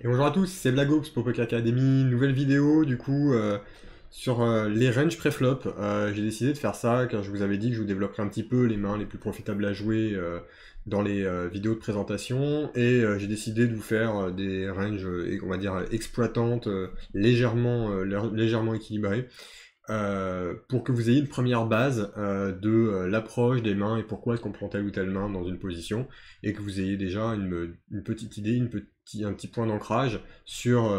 Et bonjour à tous, c'est Blagops pour Poker Academy, nouvelle vidéo du coup sur les ranges pré-flop. J'ai décidé de faire ça car je vous avais dit que je vous développerais un petit peu les mains les plus profitables à jouer dans les vidéos de présentation et j'ai décidé de vous faire des ranges, on va dire, exploitantes, légèrement équilibrées pour que vous ayez une première base de l'approche des mains et pourquoi est-ce qu'on prend telle ou telle main dans une position, et que vous ayez déjà une petite idée, un petit point d'ancrage sur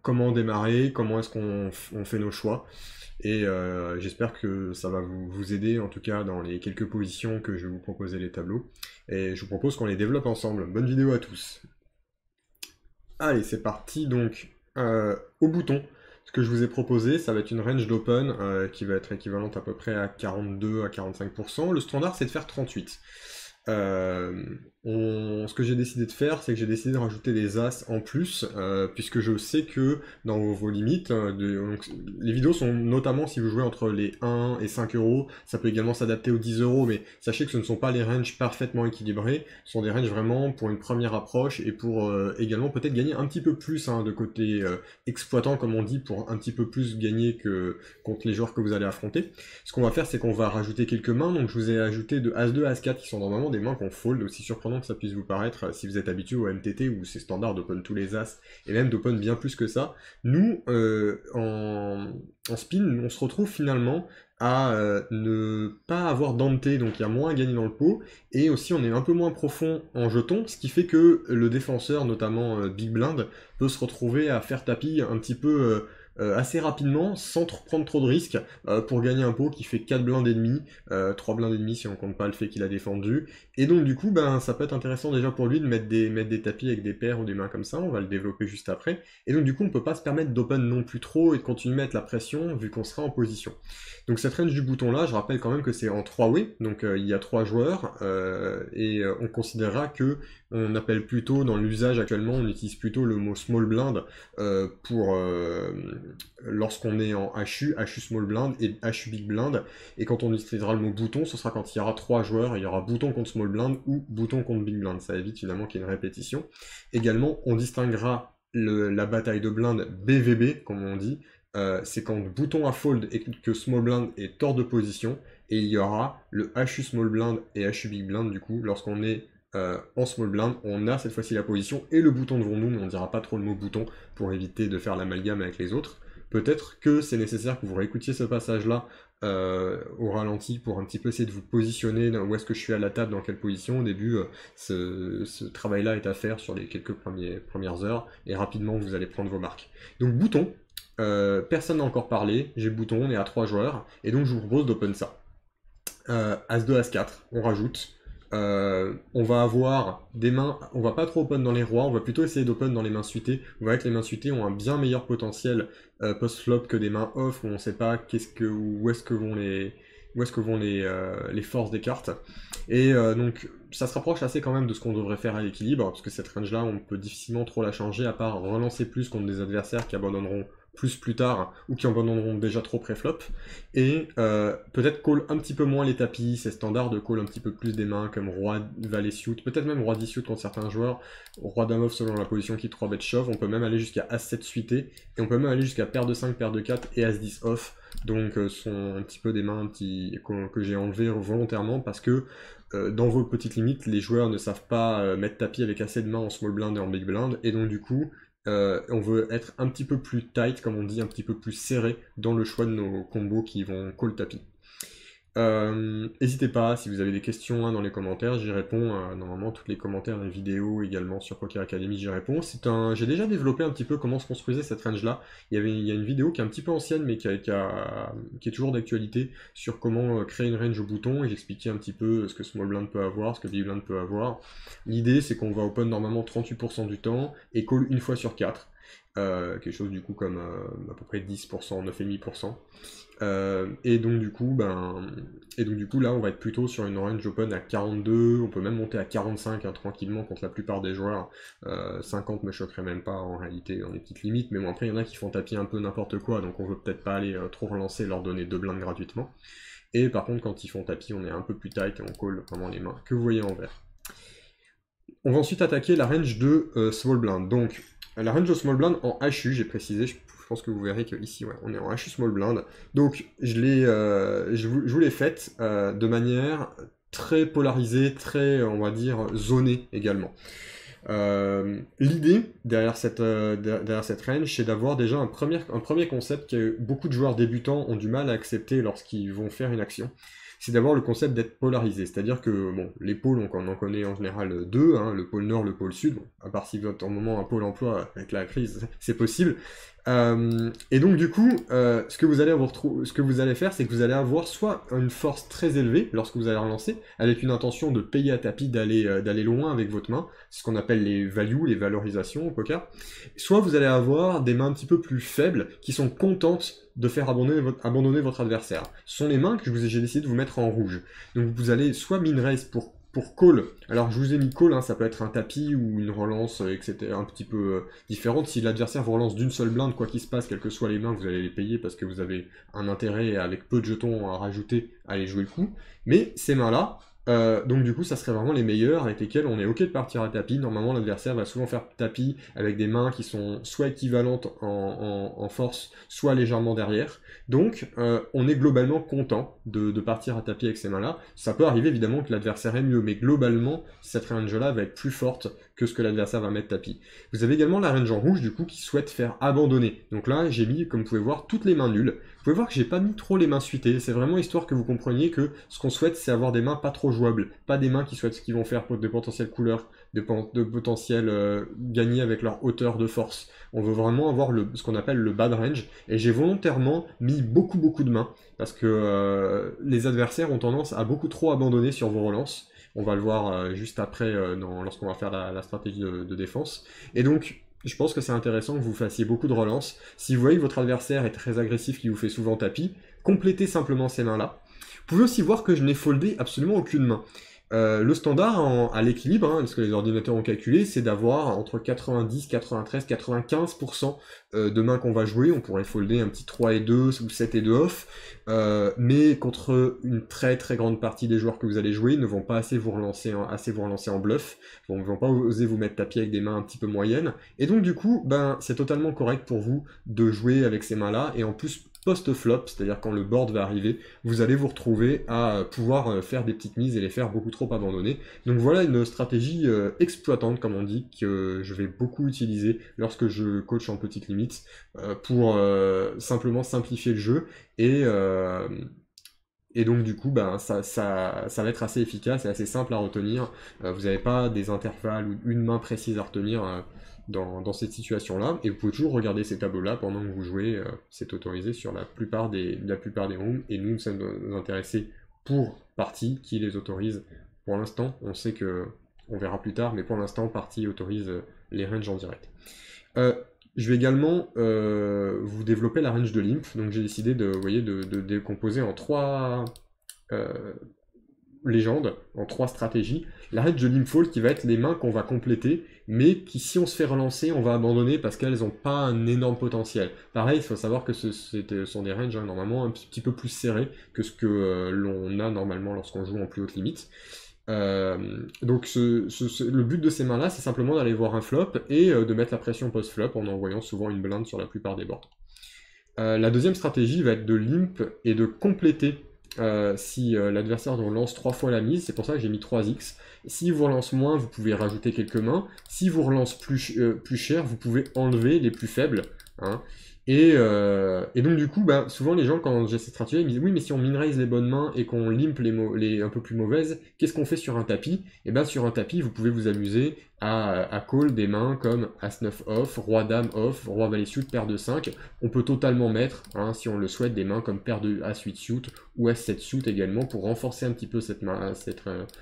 comment démarrer, comment est-ce on fait nos choix. Et j'espère que ça va vous aider en tout cas dans les quelques positions que je vais vous proposer les tableaux. Et je vous propose qu'on les développe ensemble. Bonne vidéo à tous. Allez, c'est parti donc au bouton. Ce que je vous ai proposé, ça va être une range d'open qui va être équivalente à peu près à 42 à 45%. Le standard, c'est de faire 38. Ce que j'ai décidé de faire, c'est que j'ai décidé de rajouter des as en plus, puisque je sais que dans vos limites, donc, les vidéos sont notamment si vous jouez entre les 1 et 5 euros, ça peut également s'adapter aux 10 euros, mais sachez que ce ne sont pas les ranges parfaitement équilibrés, ce sont des ranges vraiment pour une première approche et pour également peut-être gagner un petit peu plus de côté exploitant, comme on dit, pour un petit peu plus gagner que contre les joueurs que vous allez affronter. Ce qu'on va faire, c'est qu'on va rajouter quelques mains, donc je vous ai ajouté de As2 à As4 qui sont normalement des mains qu'on fold, aussi surprenant que ça puisse vous paraître si vous êtes habitué au MTT où c'est standard d'open tous les As, et même d'open bien plus que ça. Nous, en spin, on se retrouve finalement à ne pas avoir d'ante, donc il y a moins à gagner dans le pot, et aussi on est un peu moins profond en jetons, ce qui fait que le défenseur, notamment Big Blind, peut se retrouver à faire tapis un petit peu assez rapidement, sans prendre trop de risques, pour gagner un pot qui fait 4 blindes et demi, 3 blindes et demi si on compte pas le fait qu'il a défendu, et donc du coup ben ça peut être intéressant déjà pour lui de mettre des tapis avec des paires ou des mains comme ça, on va le développer juste après, et donc du coup on peut pas se permettre d'open non plus trop et de continuer à mettre la pression vu qu'on sera en position. Donc cette range du bouton là, je rappelle quand même que c'est en 3 way, donc il y a 3 joueurs, et on considérera que on appelle plutôt, dans l'usage actuellement, on utilise plutôt le mot small blind pour lorsqu'on est en HU, HU small blind et HU big blind, et quand on utilisera le mot bouton, ce sera quand il y aura 3 joueurs, il y aura bouton contre small blind ou bouton contre big blind, ça évite finalement qu'il y ait une répétition. Également, on distinguera la bataille de blind BVB, comme on dit, c'est quand bouton à fold et que small blind est hors de position, et il y aura le HU small blind et HU big blind, du coup, lorsqu'on est en small blind, on a cette fois-ci la position et le bouton devant nous, mais on ne dira pas trop le mot bouton pour éviter de faire l'amalgame avec les autres. Peut-être que c'est nécessaire que vous réécoutiez ce passage-là au ralenti pour un petit peu essayer de vous positionner où est-ce que je suis à la table, dans quelle position. Au début, ce travail-là est à faire sur les quelques premières heures, et rapidement vous allez prendre vos marques. Donc bouton, personne n'a encore parlé, j'ai bouton, on est à 3 joueurs, et donc je vous propose d'open ça. As2, As4, on rajoute. On va avoir des mains, on va pas trop open dans les rois, on va plutôt essayer d'open dans les mains suitées. Vous voyez que les mains suitées ont un bien meilleur potentiel post-flop que des mains off où on sait pas où est-ce que vont les forces des cartes. Et donc ça se rapproche assez quand même de ce qu'on devrait faire à l'équilibre, parce que cette range là on peut difficilement trop la changer à part relancer plus contre des adversaires qui abandonneront plus tard, ou qui abandonneront déjà trop pré-flop, et peut-être call un petit peu moins les tapis, c'est standard de call un petit peu plus des mains comme roi, valet suit, peut-être même roi 10 suit contre certains joueurs, roi dame off selon la position qui 3 bet shove, on peut même aller jusqu'à as 7 suité, et on peut même aller jusqu'à paire de 5, paire de 4 et as 10 off, donc ce sont un petit peu des mains que j'ai enlevées volontairement parce que dans vos petites limites, les joueurs ne savent pas mettre tapis avec assez de mains en small blind et en big blind, et donc du coup, on veut être un petit peu plus tight, comme on dit, un petit peu plus serré dans le choix de nos combos qui vont call tapis. N'hésitez pas, si vous avez des questions dans les commentaires, j'y réponds. Normalement, tous les commentaires des vidéos également sur Poker Academy, j'y réponds. J'ai déjà développé un petit peu comment se construisait cette range-là. Il y a une vidéo qui est un petit peu ancienne, mais qui est toujours d'actualité, sur comment créer une range au bouton, et j'expliquais un petit peu ce que Small Blind peut avoir, ce que Big Blind peut avoir. L'idée, c'est qu'on va open normalement 38% du temps, et call une fois sur 4. Quelque chose du coup comme à peu près 10%, 9,5%. Et donc du coup, là, on va être plutôt sur une range open à 42, on peut même monter à 45 tranquillement contre la plupart des joueurs. 50 me choquerait même pas en réalité dans les petites limites, mais bon, après il y en a qui font tapis un peu n'importe quoi, donc on veut peut-être pas aller trop relancer et leur donner 2 blindes gratuitement. Et par contre, quand ils font tapis, on est un peu plus tight et on call vraiment les mains que vous voyez en vert. On va ensuite attaquer la range de small blind. Donc La range of small blind en HU, j'ai précisé, je pense que vous verrez que ici, ouais, on est en HU small blind. Donc, je vous l'ai faite de manière très polarisée, très, on va dire, zonée également. L'idée derrière cette range, c'est d'avoir déjà un premier concept que beaucoup de joueurs débutants ont du mal à accepter lorsqu'ils vont faire une action. C'est d'avoir le concept d'être polarisé, c'est-à-dire que bon, les pôles, on en connaît en général deux, hein, le pôle nord, le pôle sud, bon, à part si vous êtes en moment un pôle emploi avec la crise, c'est possible. Et donc du coup, ce que vous allez faire, c'est que vous allez avoir soit une force très élevée lorsque vous allez relancer, avec une intention de payer à tapis, d'aller loin avec votre main, c'est ce qu'on appelle les values, les valorisations au poker. Soit vous allez avoir des mains un petit peu plus faibles qui sont contentes de faire abandonner votre adversaire. Ce sont les mains que j'ai décidé de vous mettre en rouge. Donc vous allez soit min raise pour call. Alors je vous ai mis call, hein, ça peut être un tapis ou une relance, etc. un petit peu différente. Si l'adversaire vous relance d'une seule blinde, quoi qu'il se passe, quelles que soient les mains, vous allez les payer parce que vous avez un intérêt avec peu de jetons à rajouter à aller jouer le coup. Mais ces mains-là, donc du coup ça serait vraiment les meilleurs avec lesquels on est ok de partir à tapis. Normalement l'adversaire va souvent faire tapis avec des mains qui sont soit équivalentes en force, soit légèrement derrière. Donc on est globalement content de partir à tapis avec ces mains-là. Ça peut arriver évidemment que l'adversaire est mieux, mais globalement cette range-là va être plus forte que ce que l'adversaire va mettre tapis. Vous avez également la range en rouge du coup qui souhaite faire abandonner. Donc là j'ai mis, comme vous pouvez voir, toutes les mains nulles. Vous pouvez voir que j'ai pas mis trop les mains suitées, c'est vraiment histoire que vous compreniez que ce qu'on souhaite c'est avoir des mains pas trop jouables, pas des mains qui vont faire de potentielles couleurs, de potentiels gagner avec leur hauteur de force. On veut vraiment avoir ce qu'on appelle le bad range, et j'ai volontairement mis beaucoup de mains, parce que les adversaires ont tendance à beaucoup trop abandonner sur vos relances. On va le voir juste après lorsqu'on va faire la stratégie de défense. Et donc, je pense que c'est intéressant que vous fassiez beaucoup de relances. Si vous voyez que votre adversaire est très agressif, qui vous fait souvent tapis, complétez simplement ces mains-là. Vous pouvez aussi voir que je n'ai foldé absolument aucune main. Le standard à l'équilibre, hein, ce que les ordinateurs ont calculé, c'est d'avoir entre 90, 93, 95% de mains qu'on va jouer. On pourrait folder un petit 3 et 2 ou 7 et 2 off, mais contre une très grande partie des joueurs que vous allez jouer, ils ne vont pas assez vous relancer en bluff, ils ne vont pas oser vous mettre tapis avec des mains un petit peu moyennes, et donc du coup, ben, c'est totalement correct pour vous de jouer avec ces mains-là, et en plus, post-flop, c'est-à-dire quand le board va arriver, vous allez vous retrouver à pouvoir faire des petites mises et les faire beaucoup trop abandonner. Donc voilà une stratégie exploitante, comme on dit, que je vais beaucoup utiliser lorsque je coach en petite limite, pour simplement simplifier le jeu, et donc du coup, ben, ça va être assez efficace et assez simple à retenir. Vous n'avez pas des intervalles ou une main précise à retenir dans cette situation-là, et vous pouvez toujours regarder ces tableaux-là pendant que vous jouez, c'est autorisé sur la plupart des rooms, et nous sommes nous intéresser pour partie qui les autorise. Pour l'instant, on sait que, on verra plus tard, mais pour l'instant, partie autorise les ranges en direct. Je vais également vous développer la range de limp, donc j'ai décidé de décomposer en 3 légendes, en 3 stratégies. La range de limp-fall qui va être les mains qu'on va compléter, mais qui, si on se fait relancer, on va abandonner parce qu'elles n'ont pas un énorme potentiel. Pareil, il faut savoir que ce sont des ranges normalement un petit peu plus serrées que ce que l'on a normalement lorsqu'on joue en plus haute limite. Donc le but de ces mains là c'est simplement d'aller voir un flop et de mettre la pression post-flop en envoyant souvent une blinde sur la plupart des boards. La deuxième stratégie va être de limp et de compléter si l'adversaire relance 3 fois la mise, c'est pour ça que j'ai mis 3x. Si vous relance moins, vous pouvez rajouter quelques mains. Si vous relance plus cher, vous pouvez enlever les plus faibles, hein. Et donc du coup, bah, souvent les gens, quand j'ai cette stratégie, ils me disent oui, mais si on min-raise les bonnes mains et qu'on limp les un peu plus mauvaises, qu'est-ce qu'on fait sur un tapis? Et bien sur un tapis, vous pouvez vous amuser à call des mains comme As-9 off, Roi-Dame off, Roi-Valet suit, paire de 5. On peut totalement mettre, hein, si on le souhaite, des mains comme paire de As-8 suit ou As-7 suit également pour renforcer un petit peu cette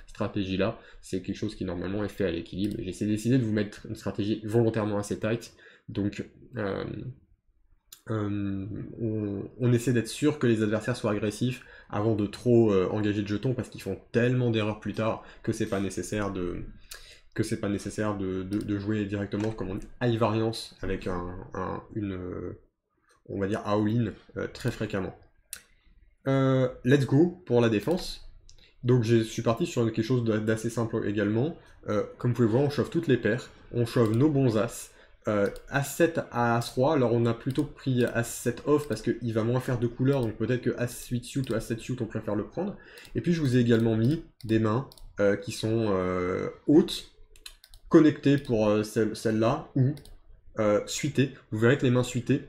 stratégie-là. C'est quelque chose qui normalement est fait à l'équilibre. J'ai décidé de vous mettre une stratégie volontairement assez tight, donc on essaie d'être sûr que les adversaires soient agressifs avant de trop engager de jetons parce qu'ils font tellement d'erreurs plus tard que c'est pas nécessaire de jouer directement comme on dit high variance avec on va dire all-in très fréquemment. Let's go pour la défense. Donc je suis parti sur quelque chose d'assez simple également. Comme vous pouvez voir, on chauffe toutes les paires, on chauffe nos bons as. As-7 à As-Roi, alors on a plutôt pris As-7 off parce qu'il va moins faire de couleurs, donc peut-être que As-8 suit ou As-7 suit on préfère le prendre. Et puis je vous ai également mis des mains qui sont hautes, connectées pour celle-là, ou suitées. Vous verrez que les mains suitées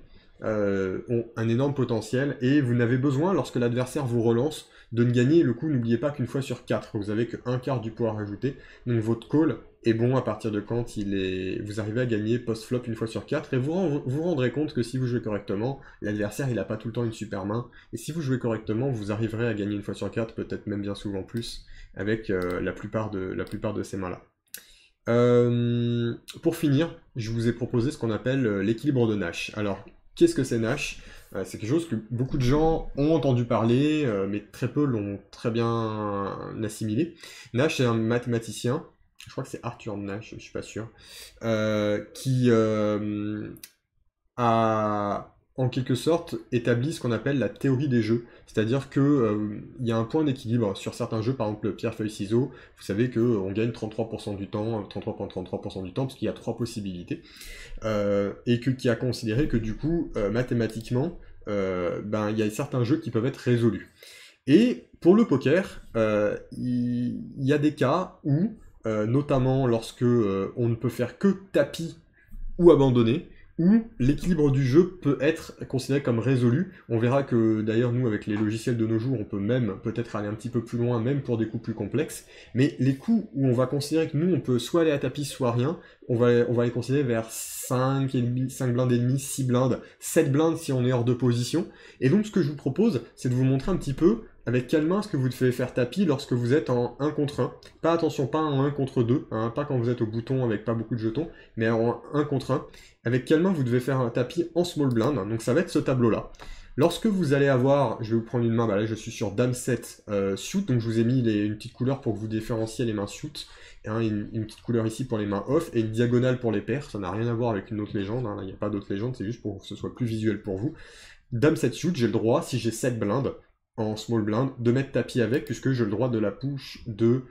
ont un énorme potentiel, et vous n'avez besoin, lorsque l'adversaire vous relance, de ne gagner le coup, n'oubliez pas qu'une fois sur 4, vous avez qu'un quart du pouvoir ajouté, donc votre call est bon à partir de quand vous arrivez à gagner post-flop une fois sur 4, et vous rendrez compte que si vous jouez correctement, l'adversaire il n'a pas tout le temps une super main, et si vous jouez correctement, vous arriverez à gagner une fois sur 4, peut-être même bien souvent plus, avec la plupart de ces mains-là. Pour finir, je vous ai proposé ce qu'on appelle l'équilibre de Nash. Alors, qu'est-ce que c'est Nash? C'est quelque chose que beaucoup de gens ont entendu parler, mais très peu l'ont très bien assimilé. Nash est un mathématicien, je crois que c'est Arthur Nash, je suis pas sûr, qui a en quelque sorte établi ce qu'on appelle la théorie des jeux. C'est-à-dire que il y a un point d'équilibre sur certains jeux, par exemple pierre, feuille, ciseaux, vous savez qu'on gagne 33% du temps, 33,33% du temps, parce qu'il y a 3 possibilités, et qui a considéré que du coup, mathématiquement, il y a certains jeux qui peuvent être résolus. Et pour le poker, il y a des cas où, notamment lorsque on ne peut faire que tapis ou abandonner, où l'équilibre du jeu peut être considéré comme résolu. On verra que d'ailleurs nous avec les logiciels de nos jours on peut même peut-être aller un petit peu plus loin, même pour des coups plus complexes, mais les coups où on va considérer que nous on peut soit aller à tapis soit rien, on va les considérer vers 5 blindes et demi, 6 blindes, 7 blindes si on est hors de position. Et donc ce que je vous propose, c'est de vous montrer un petit peu avec quelle main est-ce que vous devez faire tapis lorsque vous êtes en 1 contre 1. Pas attention, pas en 1 contre 2, hein, pas quand vous êtes au bouton avec pas beaucoup de jetons, mais en 1 contre 1. Avec quelle main vous devez faire un tapis en small blind. Donc ça va être ce tableau-là. Lorsque vous allez avoir, je vais vous prendre une main, là je suis sur Dame 7 suit, donc je vous ai mis une petite couleur pour que vous différenciez les mains suit, hein, une petite couleur ici pour les mains off, et une diagonale pour les paires, ça n'a rien à voir avec une autre légende, hein, là il n'y a pas d'autre légende, c'est juste pour que ce soit plus visuel pour vous. Dame 7 suit, j'ai le droit, si j'ai 7 blindes, en small blind, de mettre tapis avec, puisque j'ai le droit de la push de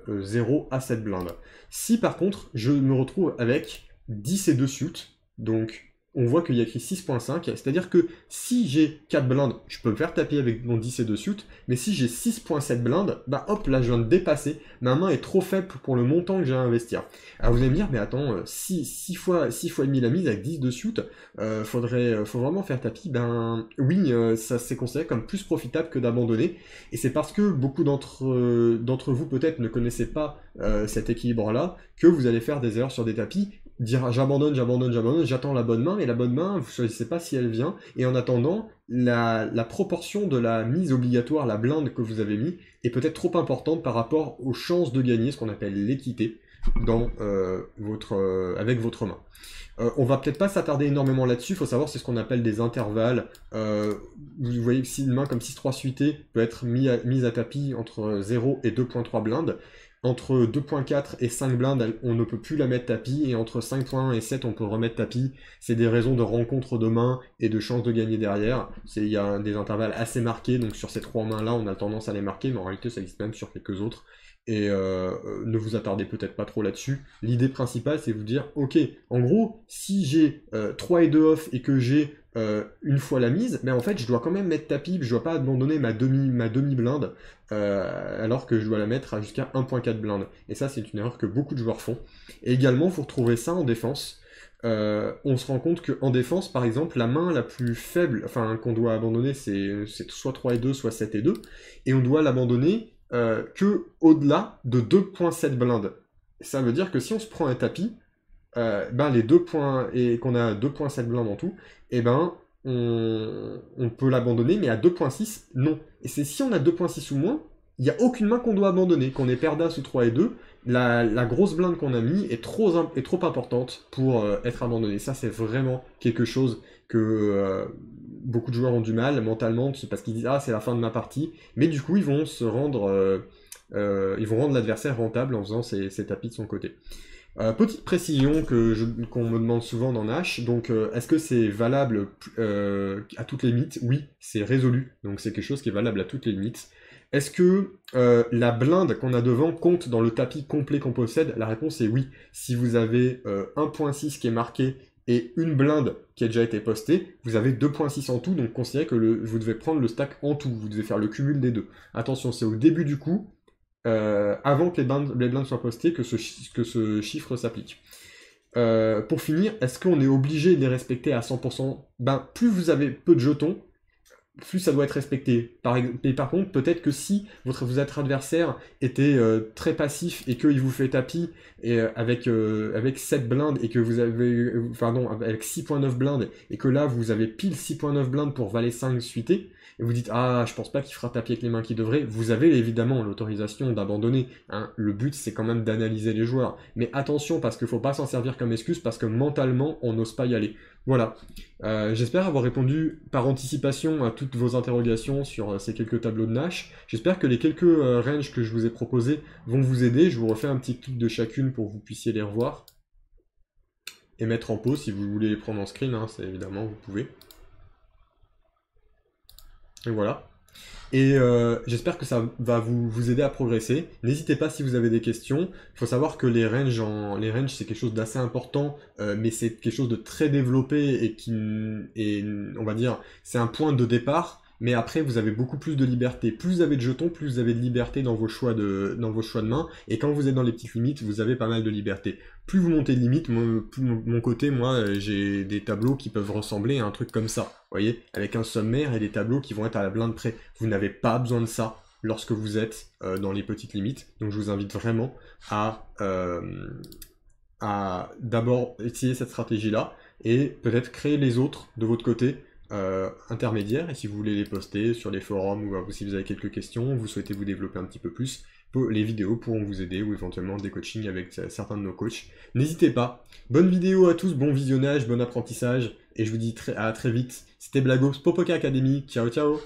0 à 7 blindes. Si par contre, je me retrouve avec 10 et 2 suit, donc on voit qu'il y a écrit 6.5, c'est-à-dire que si j'ai 4 blindes, je peux me faire taper avec mon 10 et 2 suit, mais si j'ai 6.7 blindes, bah hop, là je viens de dépasser, ma main est trop faible pour le montant que j'ai à investir. Alors vous allez me dire, mais attends, 6 fois et demi la mise avec 10 de suit, faut vraiment faire tapis. Ben oui, ça c'est considéré comme plus profitable que d'abandonner, et c'est parce que beaucoup d'entre vous peut-être ne connaissaient pas cet équilibre-là, que vous allez faire des erreurs sur des tapis, dire j'abandonne, j'attends la bonne main, mais la bonne main, vous ne choisissez pas si elle vient, et en attendant, la proportion de la mise obligatoire, la blinde que vous avez mis, est peut-être trop importante par rapport aux chances de gagner, ce qu'on appelle l'équité, avec votre main. On va peut-être pas s'attarder énormément là-dessus, il faut savoir c'est ce qu'on appelle des intervalles. Vous voyez que si une main comme 6-3 suité peut être mise à tapis entre 0 et 2.3 blindes, entre 2.4 et 5 blindes, on ne peut plus la mettre tapis, et entre 5.1 et 7, on peut remettre tapis. C'est des raisons de rencontre de mains et de chance de gagner derrière. Il y a des intervalles assez marqués, donc sur ces 3 mains-là, on a tendance à les marquer, mais en réalité, ça existe même sur quelques autres. Et ne vous attardez peut-être pas trop là-dessus. L'idée principale, c'est de vous dire, ok, en gros, si j'ai 3 et 2 off et que j'ai une fois la mise, ben en fait, je dois quand même mettre tapis, je dois pas abandonner ma demi-blinde, alors que je dois la mettre jusqu'à 1.4 blinde. Et ça, c'est une erreur que beaucoup de joueurs font. Et également, vous retrouvez ça en défense. On se rend compte qu'en défense, par exemple, la main la plus faible, enfin, qu'on doit abandonner, c'est soit 3 et 2, soit 7 et 2, et on doit l'abandonner que au-delà de 2.7 blindes. Ça veut dire que si on se prend un tapis, les 2 points, et qu'on a 2.7 blindes en tout, et on peut l'abandonner, mais à 2.6, non. Et c'est si on a 2.6 ou moins, il n'y a aucune main qu'on doit abandonner. Qu'on est perda sous 3 et 2, la grosse blinde qu'on a mis est trop importante pour être abandonnée. Ça, c'est vraiment quelque chose que beaucoup de joueurs ont du mal mentalement, parce qu'ils disent « Ah, c'est la fin de ma partie », mais du coup, ils vont rendre l'adversaire rentable en faisant ces tapis de son côté. Petite précision qu'on me demande souvent dans Nash, donc est-ce que c'est valable à toutes les limites? Oui, c'est résolu, donc c'est quelque chose qui est valable à toutes les limites. Est-ce que la blinde qu'on a devant compte dans le tapis complet qu'on possède? La réponse est oui. Si vous avez 1.6 qui est marqué et une blinde qui a déjà été postée, vous avez 2.6 en tout, donc considérez que vous devez prendre le stack en tout, vous devez faire le cumul des deux. Attention, c'est au début du coup, avant que les blindes soient postées, que ce chiffre s'applique. Pour finir, est-ce qu'on est obligé de les respecter à 100%? Ben, plus vous avez peu de jetons, plus ça doit être respecté. Et par contre, peut-être que si votre adversaire était très passif et qu'il vous fait tapis et, avec 7 blindes et que vous avez... pardon, avec 6.9 blindes et que là, vous avez pile 6.9 blindes pour valet 5 suité, et vous dites «Ah, je pense pas qu'il fera tapis avec les mains qui devraient», vous avez évidemment l'autorisation d'abandonner. Hein. Le but, c'est quand même d'analyser les joueurs. Mais attention, parce qu'il faut pas s'en servir comme excuse, parce que mentalement, on n'ose pas y aller. Voilà. J'espère avoir répondu par anticipation à toutes vos interrogations sur ces quelques tableaux de Nash. J'espère que les quelques ranges que je vous ai proposés vont vous aider. Je vous refais un petit clic de chacune pour que vous puissiez les revoir. Et mettre en pause si vous voulez les prendre en screen, hein, c'est évidemment, vous pouvez. Et voilà. Et j'espère que ça va vous aider à progresser. N'hésitez pas si vous avez des questions. Il faut savoir que les ranges, c'est quelque chose d'assez important, mais c'est quelque chose de très développé et on va dire, c'est un point de départ. Mais après, vous avez beaucoup plus de liberté. Plus vous avez de jetons, plus vous avez de liberté dans vos choix de main. Et quand vous êtes dans les petites limites, vous avez pas mal de liberté. Plus vous montez de limites, plus mon côté, moi, j'ai des tableaux qui peuvent ressembler à un truc comme ça. Vous voyez, avec un sommaire et des tableaux qui vont être à la blinde près. Vous n'avez pas besoin de ça lorsque vous êtes dans les petites limites. Donc je vous invite vraiment à d'abord essayer cette stratégie-là et peut-être créer les autres de votre côté intermédiaires. Et si vous voulez les poster sur les forums ou si vous avez quelques questions, vous souhaitez vous développer un petit peu plus, les vidéos pourront vous aider ou éventuellement des coachings avec certains de nos coachs. N'hésitez pas. Bonne vidéo à tous, bon visionnage, bon apprentissage et je vous dis à très vite. C'était Blagos Popoka Academy. Ciao ciao.